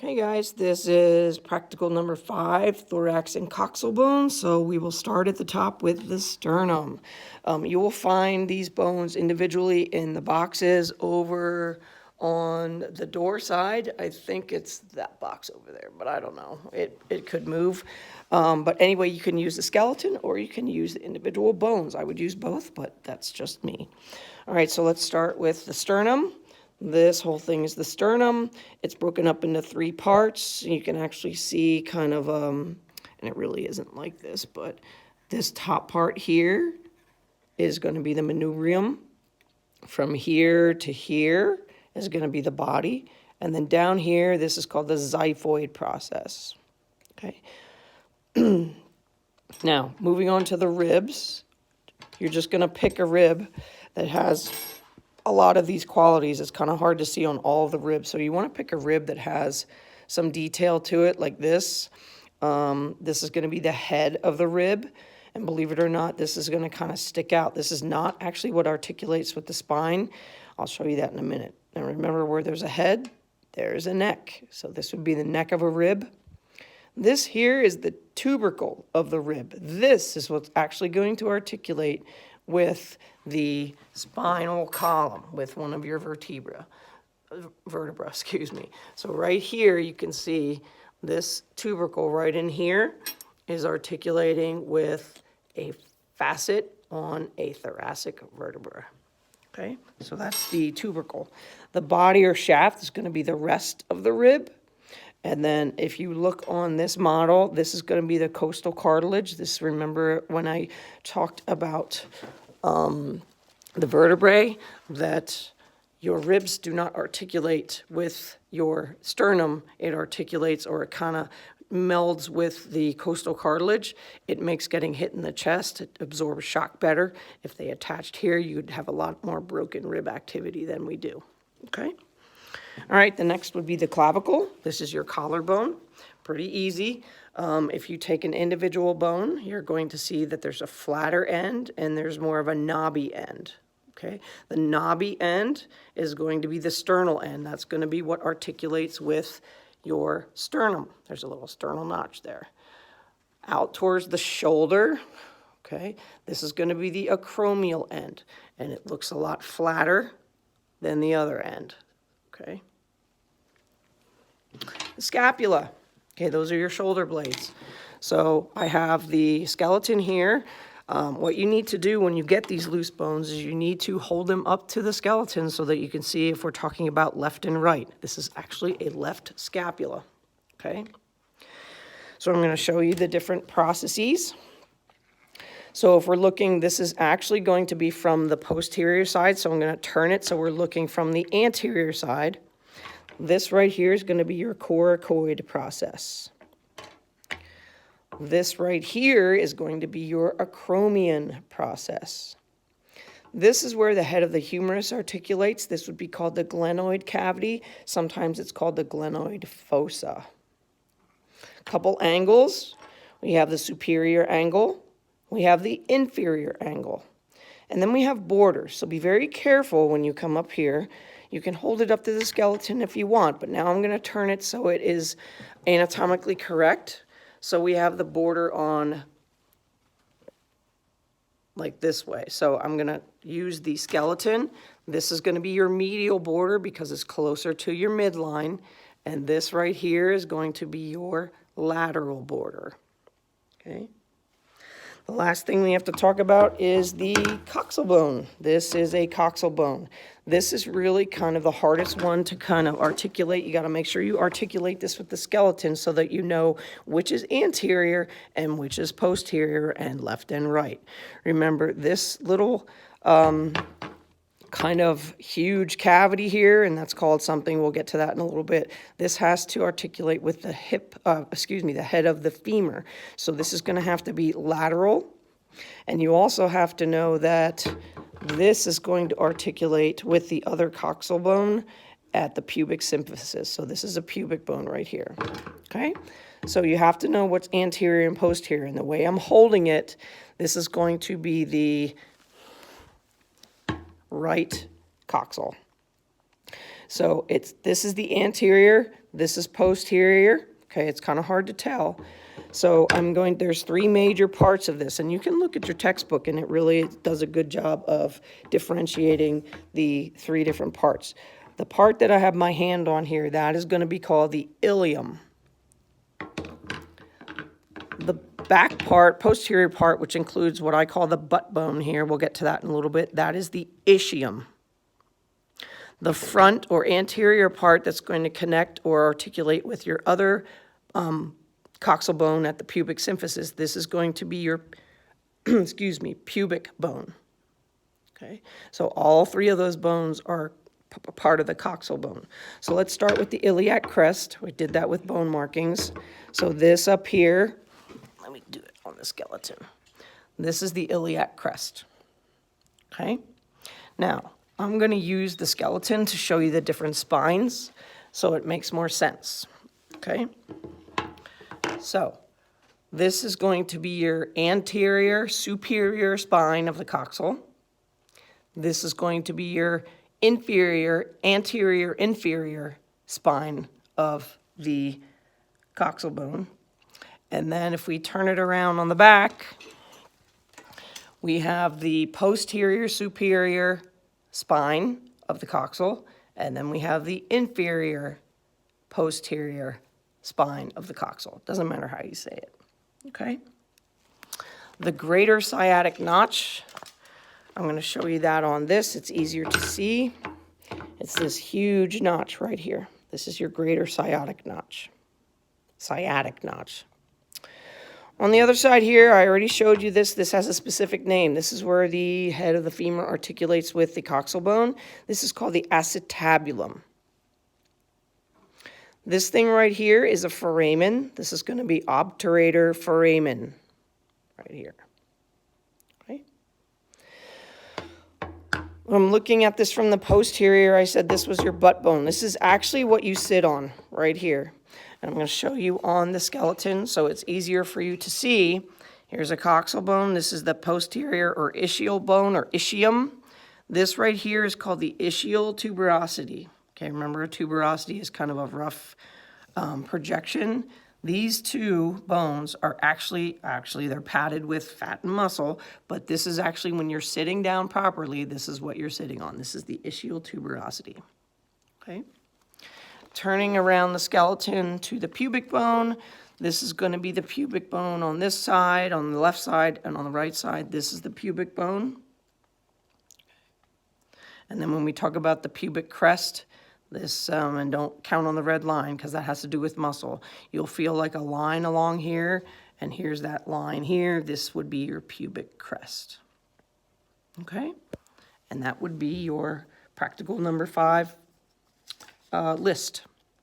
Hey guys, this is practical number 5, thorax and coxal bones. So we will start at the top with the sternum. You will find these bones individually in the boxes over on the door side. I think it's that box over there, but I don't know. It could move. But anyway, you can use the skeleton or you can use the individual bones. I would use both, but that's just me. All right, so let's start with the sternum. This whole thing is the sternum. It's broken up into 3 parts. You can actually see kind of, and it really isn't like this, but this top part here is going to be the manubrium. From here to here is going to be the body. And then down here, this is called the xiphoid process. Okay. Now, moving on to the ribs. You're just going to pick a rib that has a lot of these qualities. It's kind of hard to see on all of the ribs. So you want to pick a rib that has some detail to it, like this. This is going to be the head of the rib. And believe it or not, this is going to kind of stick out. This is not actually what articulates with the spine. I'll show you that in a minute. And remember, where there's a head, there's a neck. So this would be the neck of a rib. This here is the tubercle of the rib. This is what's actually going to articulate with the spinal column, with one of your vertebra, excuse me. So right here, you can see this tubercle right in here is articulating with a facet on a thoracic vertebra. Okay, so that's the tubercle. The body or shaft is going to be the rest of the rib. And then if you look on this model, this is going to be the costal cartilage. This, remember when I talked about the vertebrae, that your ribs do not articulate with your sternum. It articulates, or it kind of melds with the costal cartilage. It makes getting hit in the chest, it absorbs shock better. If they attached here, you'd have a lot more broken rib activity than we do. Okay? All right, the next would be the clavicle. This is your collarbone. Pretty easy. If you take an individual bone, you're going to see that there's a flatter end and there's more of a knobby end. Okay, the knobby end is going to be the sternal end. That's going to be what articulates with your sternum. There's a little sternal notch there. Out towards the shoulder, okay, this is going to be the acromial end, and it looks a lot flatter than the other end. Okay. The scapula. Okay, those are your shoulder blades. So I have the skeleton here. What you need to do when you get these loose bones is you need to hold them up to the skeleton so that you can see if we're talking about left and right. This is actually a left scapula. Okay. So I'm going to show you the different processes. So if we're looking, this is actually going to be from the posterior side. So I'm going to turn it so we're looking from the anterior side. This right here is going to be your coracoid process. This right here is going to be your acromion process. This is where the head of the humerus articulates. This would be called the glenoid cavity. Sometimes it's called the glenoid fossa. Couple angles. We have the superior angle. We have the inferior angle. And then we have borders. So be very careful when you come up here. You can hold it up to the skeleton if you want, but now I'm going to turn it so it is anatomically correct. So we have the border on like this way. So I'm going to use the skeleton. This is going to be your medial border because it's closer to your midline. And this right here is going to be your lateral border. Okay. The last thing we have to talk about is the coxal bone. This is a coxal bone. This is really kind of the hardest one to kind of articulate. You got to make sure you articulate this with the skeleton so that you know which is anterior and which is posterior and left and right. Remember this little kind of huge cavity here, and that's called something, we'll get to that in a little bit. This has to articulate with the the head of the femur. So this is going to have to be lateral, and you also have to know that this is going to articulate with the other coxal bone at the pubic symphysis. So this is a pubic bone right here, okay? So you have to know what's anterior and posterior, and the way I'm holding it, this is going to be the right coxal. So this is the anterior, This is posterior. Okay, it's kind of hard to tell. So there's three major parts of this, and you can look at your textbook, and it really does a good job of differentiating the three different parts. The part that I have my hand on here, that is going to be called the ilium. The back part, posterior part, which includes what I call the butt bone here, we'll get to that in a little bit, that is the ischium. The front or anterior part that's going to connect or articulate with your other coxal bone at the pubic symphysis, this is going to be your, excuse me, pubic bone. Okay, so all three of those bones are part of the coxal bone. So let's start with the iliac crest. We did that with bone markings. So this up here, let me do it on the skeleton. This is the iliac crest. Okay, now I'm going to use the skeleton to show you the different spines so it makes more sense. Okay, so this is going to be your anterior superior spine of the coxal. This is going to be your anterior inferior spine of the coxal bone. And then if we turn it around on the back, we have the posterior superior spine of the coxal, and then we have the inferior posterior spine of the coxal. Doesn't matter how you say it, okay? The greater sciatic notch, I'm going to show you that on this. It's easier to see. It's this huge notch right here. This is your greater sciatic notch. Sciatic notch. On the other side here, I already showed you this. This has a specific name. This is where the head of the femur articulates with the coxal bone. This is called the acetabulum. This thing right here is a foramen. This is going to be obturator foramen right here. I'm looking at this from the posterior. I said this was your butt bone. This is actually what you sit on right here. And I'm going to show you on the skeleton so it's easier for you to see. Here's a coxal bone. This is the posterior or ischial bone or ischium. This right here is called the ischial tuberosity. Okay, remember a tuberosity is kind of a rough projection. These two bones are actually they're padded with fat and muscle, but this is actually when you're sitting down properly, this is what you're sitting on. This is the ischial tuberosity. Okay. Turning around the skeleton to the pubic bone, this is going to be the pubic bone on this side, on the left side, and on the right side, this is the pubic bone. And then when we talk about the pubic crest, this, and don't count on the red line because that has to do with muscle. You'll feel like a line along here, and here's that line here. This would be your pubic crest. Okay? And that would be your practical number 5 list.